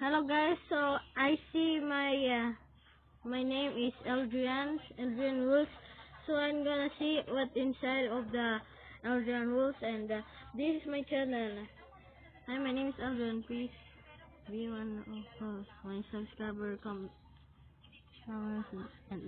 Hello guys, so I see my name is Eldrian Wolf. So I'm gonna see what inside of the Eldrian Wolf, and this is my channel. Hi, my name is Eldrian. Please be one of my subscriber, comment and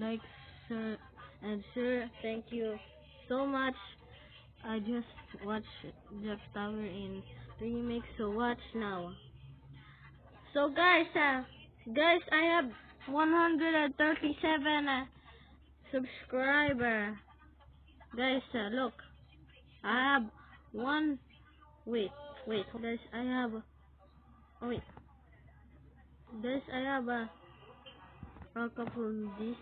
like, sir, and sir. Thank you so much. I just watched Jack Tower in remix, so watch now. So guys, I have 137 subscriber. Guys, look, I have one. Wait, guys, I have. Oh wait, guys, I have a couple of this.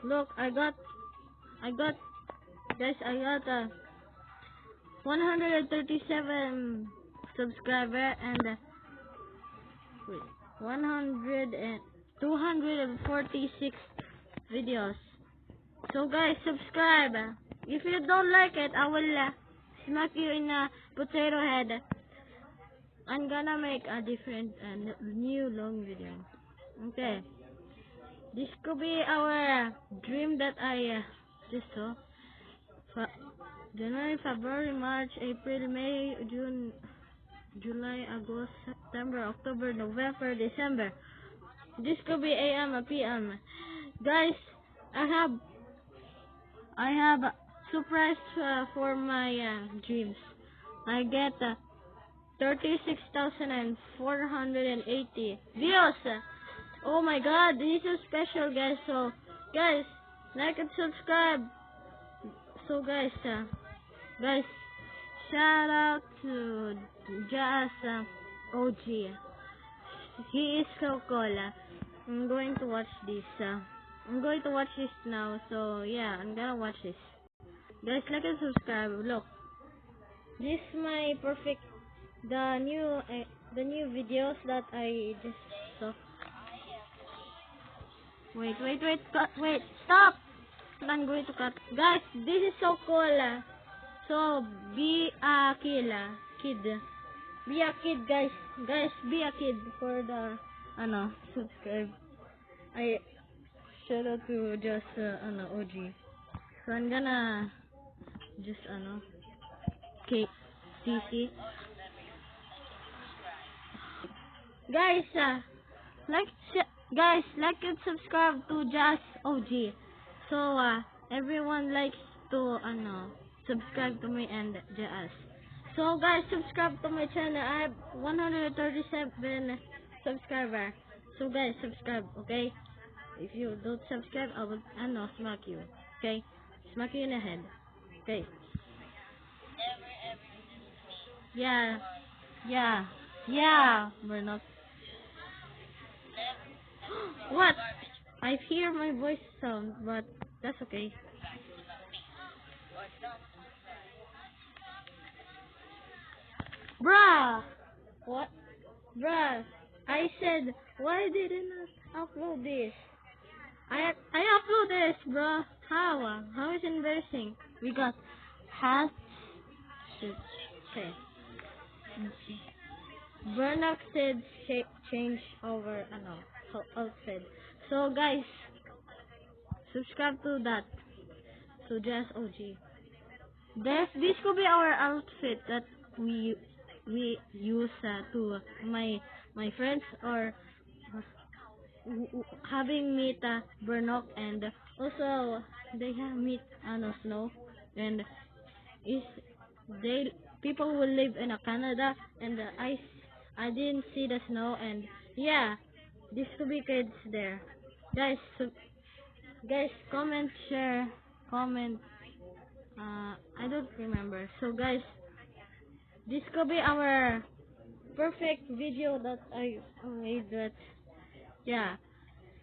Look, guys, I got 137 subscriber and wait, 100 and 246 videos. So guys, subscribe. If you don't like it, I will smack you in a potato head. I'm gonna make a different new long video. Okay, this could be our dream that I just saw. January, February, March, April, May, June, July, August, September, October, November, December. This could be AM or PM. Guys, I have a surprise for my dreams. I get 36,480 views. Oh my god, this is special, guys. So, guys, like and subscribe. So, guys, shout out to Jazz OG. He is so cool. I'm going to watch this. I'm going to watch this now. So yeah, I'm gonna watch this. Guys, like and subscribe. Look, this is my perfect the new videos that I just saw. Wait, stop! I'm going to cut. Guys, this is so cool. So be a kid. Be a kid, guys. Guys, be a kid for the subscribe. I shout out to just OG. So I'm gonna just CC. Guys, guys, like and subscribe to Just OG. So everyone likes to subscribe to me and Jazz. So guys, subscribe to my channel. I have 137 subscribers. So guys, subscribe, okay? If you don't subscribe, I will smack you. Okay? Smack you in the head. Okay? Yeah. We're not. What? I hear my voice sound, but that's okay. Bruh! What? Bruh! I said, why didn't I upload this? I upload this, bruh. How? How is it embarrassing? We got hat. Okay. Burnock said change over outfit. So guys, subscribe to that. So just OG. This could be our outfit that we use to my friends or having meet Burnock, and also they have meet Snow, and is they people will live in Canada, and I didn't see the snow, and yeah, this could be kids there. Guys, guys, comment, share, comment. I don't remember. So guys, this could be our perfect video that I made. That yeah.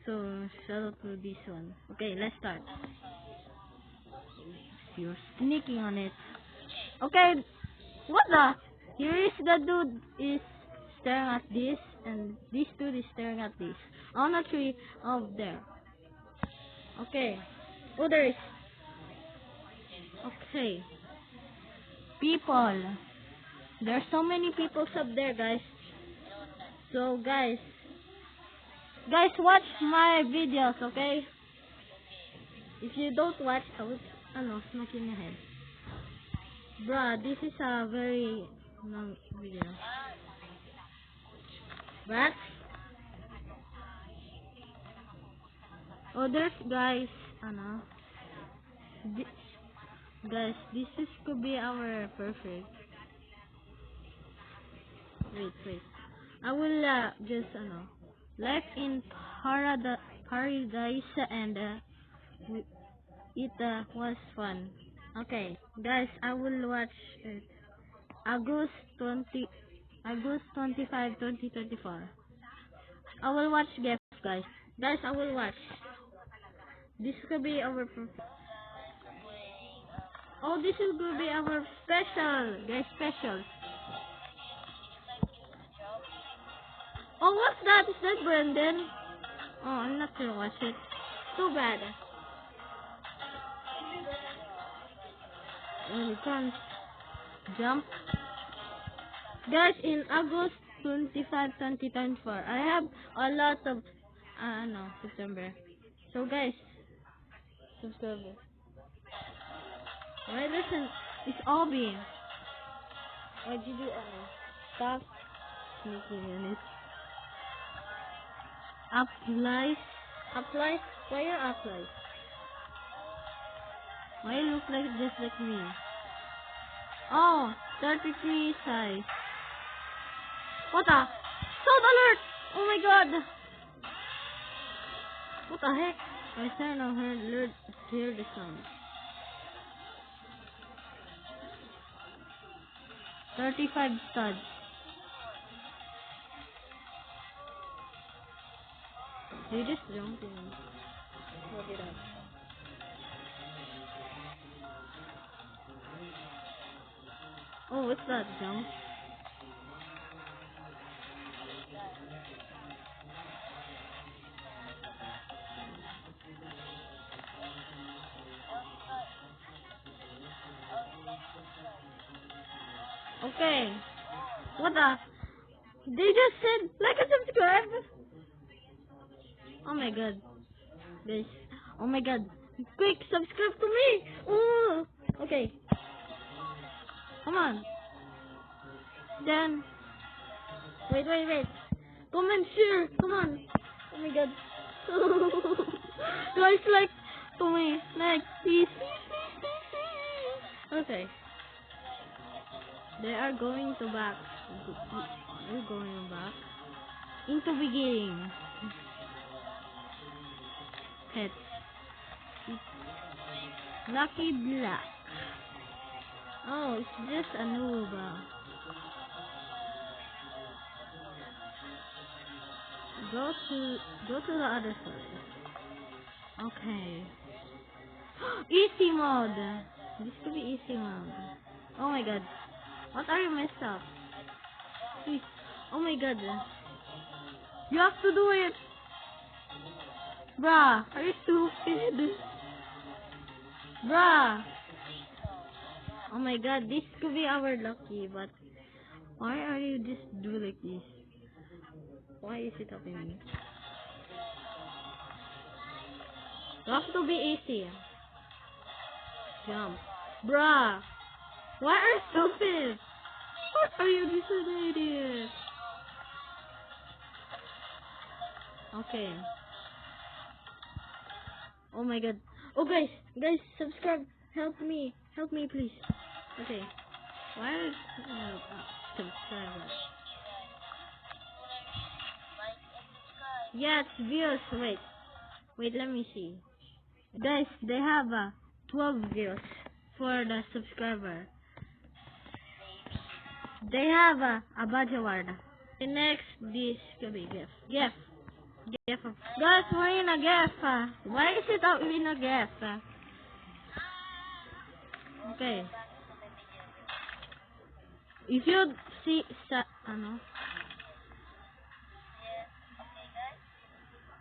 So shout out to this one. Okay, let's start. You're sneaking on it. Okay, what the? Here is the dude is staring at this, and this dude is staring at this. On a tree up there. Okay. Oh, there is. Okay. People. There's so many people up there, guys. So guys, watch my videos, okay? If you don't watch, I will, smack you in your head. Bruh, this is a very long video. But, oh, there's guys, thi- guys, this is could be our perfect. Wait. I will just, life in paradise and w- it was fun. Okay, guys, I will watch it. August 20, August 25, 2024. I will watch games, guys. Guys, I will watch. This could be our oh, this is gonna be our special, guys, special. Oh, what's that? Is that Brendan? Oh, I'm not gonna watch it. Too bad. We can't jump. Guys, in August 25, 2024, I have a lot of, September. So, guys, subscribe. Why doesn't, it's Obi. Why did you, stop sneaking in it? Applies? Why you applies? Why you look like just like me? Oh, 33 size. What the? Sound alert! Oh my god! What the heck? I started to hear the sound. 35 studs. You just jumped in. What did I? Oh, what's that jump? Okay. What the? They just said like and subscribe. Oh my god. Guys. Oh my god. Quick, subscribe to me. Oh. Okay. Come on. Then. Wait. Comment, share. Come on. Oh my god. Guys, like to me. Like, please. Okay. They are going to back. We're going back. Into beginning. Pets. Lucky Black. Oh, it's just a noob. Go to the other side. Okay. Easy mode. This could be easy mode. Oh my god. What are you messed up? Please. Oh my god. You have to do it. Bruh, are you stupid? Bruh. Oh my god, this could be our lucky, but why are you just do like this? Why is it happening? You have to be easy. Jump. Bruh. Why are you stupid? What are you just an idiot? Okay. Oh my god. Oh guys, subscribe. Help me please. Okay. Why are subscribers? Yeah, it's views. Wait, let me see. Guys, they have 12 views for the subscriber. They have a badge award. The next, this could be gift. Gift. Guys, we're in a gift. Why is it out in a gift? Okay. If you see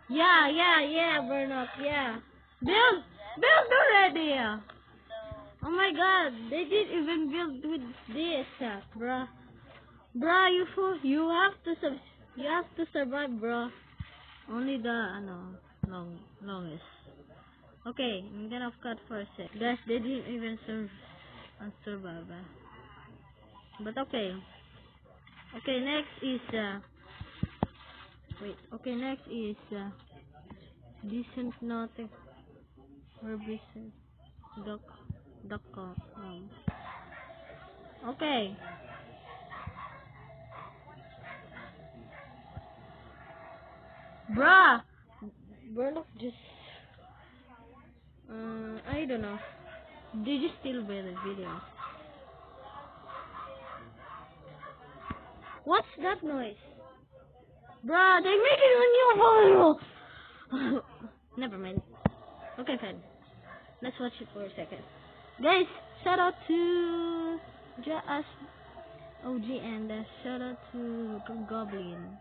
Yeah, Bernard, yeah. Build already. Oh my god, they didn't even build with this, bruh. Bruh, you have to You have to survive, bro. Only the longest. Okay, I'm gonna cut for a sec. Guys, they didn't even survive. But okay. Okay, next is wait. Okay, next is decent nothing herbicide duck duck okay. Bruh, Burlock just I don't know. Did you still buy the video? What's that noise? Bruh, they making a new video. Never mind. Okay, fine. Let's watch it for a second. Guys, shout out to Jas OG and shout out to Goblin.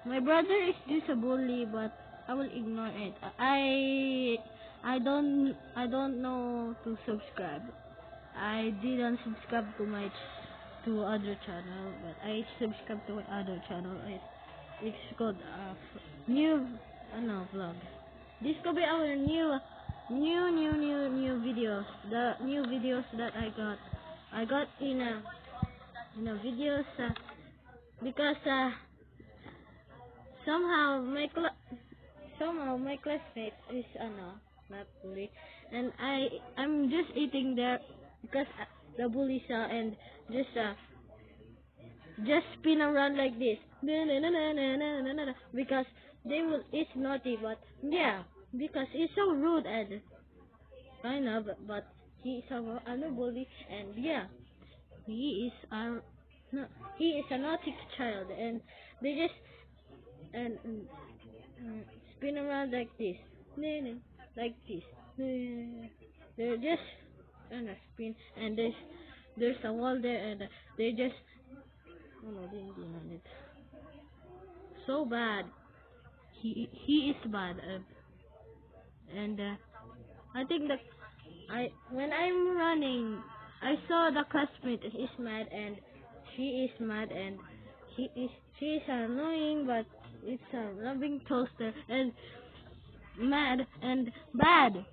My brother is just a bully, but I will ignore it. I don't know to subscribe. I didn't subscribe to other channel, but I subscribe to other channel. It's called new vlog. This could be our new videos. The new videos that I got in videos because somehow my classmate is not bully, and I'm just eating there because the bully saw and just spin around like this. Because they will it's naughty, but yeah, because he's so rude and kind of, but he is a bully, and yeah, he is a no, he is a naughty child, and they just and spin around like this, like this. They're just on a spin, and there's a wall there, and they just they didn't do it. So bad. He is bad, and I think that I when I'm running, I saw the classmate is mad, and she is mad, and she is annoying, but it's a loving toaster and mad and bad.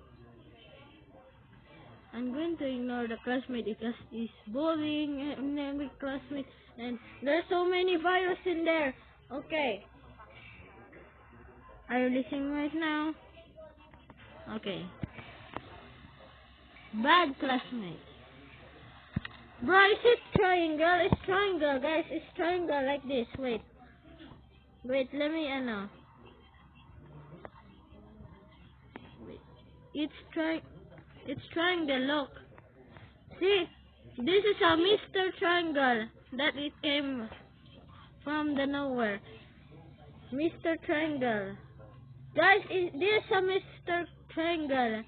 I'm going to ignore the classmate because he's bullying every classmate, and there's so many virus in there. Okay, are you listening right now? Okay. Bad classmate. Bro, is it triangle? It's triangle, guys. It's triangle like this. Wait. Let me Wait. It's triangle. Look. See, this is a Mr. Triangle that it came from the nowhere. Mr. Triangle. Guys, this is a Mr. Triangle.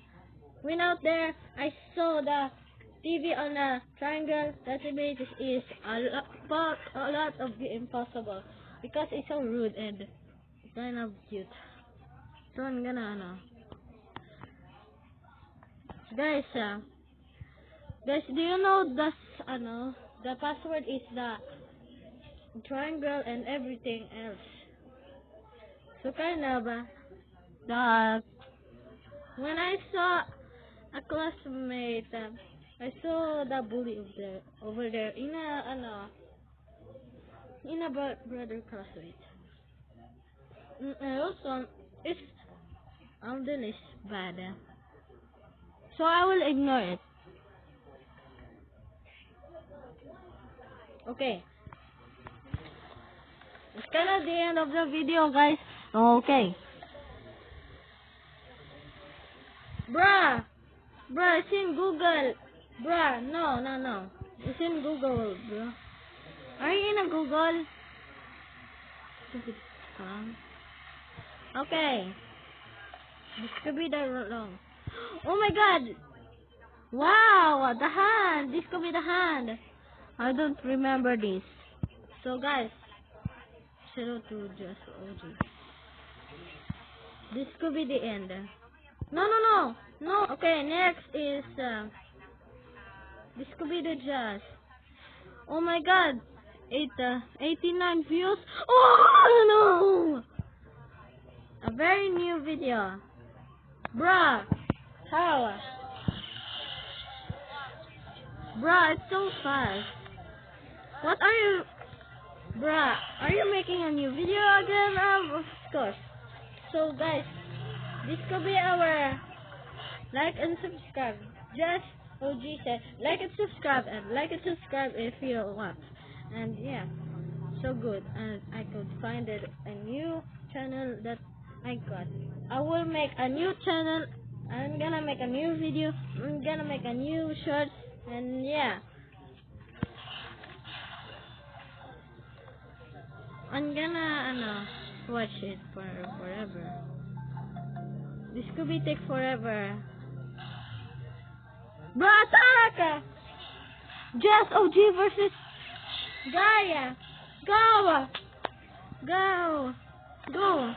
When out there, I saw the TV on a triangle. That image is a lot of the impossible because it's so rude and kind of cute. So I'm gonna guys, do you know the password is the triangle and everything else. So kind of the when I saw a classmate, I saw the bully over there in a brother classmate. And also, it's Alden is bad, so I will ignore it. Okay, it's kind of the end of the video, guys. Okay, bruh, it's in Google, bruh. No, it's in Google, bro. Are you in a Google? Stupid clown. Okay. This could be the long. Oh my god! Wow! The hand! This could be the hand! I don't remember this. So guys, shout out to Just OG. This could be the end. No! Okay, next is this could be the Just. Oh my god! 89 views. Oh no! A very new video. Bruh. How? Bruh, it's so fast. What are you... Bruh, are you making a new video again? Of course. So guys, this could be our like and subscribe. Just OG said like and subscribe if you want. And yeah, so good. And I could find it a new channel that I got. I will make a new channel. I'm gonna make a new video. I'm gonna make a new shorts. And yeah, I'm gonna watch it for forever. This could be take forever. Bro, attack! Just OG versus Gaia. Go! Go! Go!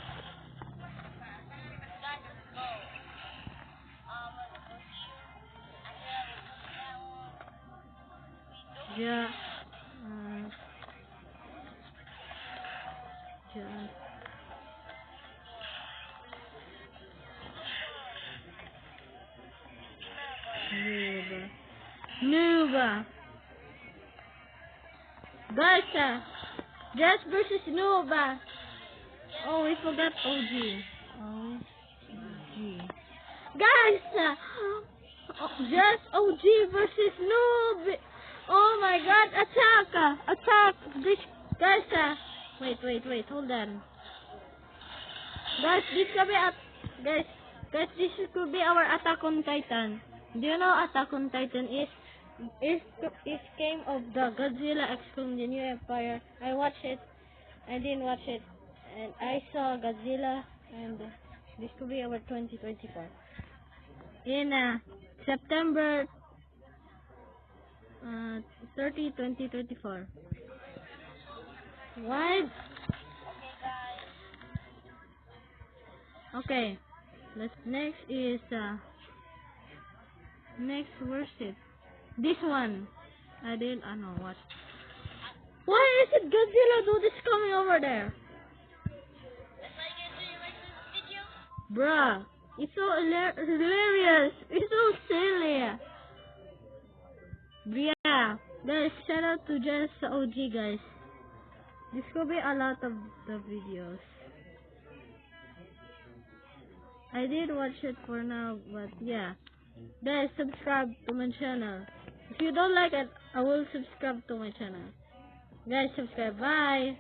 Yeah. Just. Noob. Guys, Just versus Noob. Oh, we forgot OG. OG. Guys, Just OG versus Noob. Oh my God! Attack! Attack! This guys. Wait. Hold on. Guys, this could be this could be our Attack on Titan. Do you know Attack on Titan is came of the Godzilla X from the New Empire. I watched it. I didn't watch it, and I saw Godzilla, and this could be our 2024 in September 30, 2024. What? Okay. Next is next worship. This one. I know what. Why is it Godzilla dude is coming over there? Bruh, it's so hilarious. It's so silly. Yeah, guys, shout out to Just OG guys. This could be a lot of the videos. I did watch it for now, but yeah. Guys, subscribe to my channel. If you don't like it, I will subscribe to my channel. Guys, subscribe. Bye.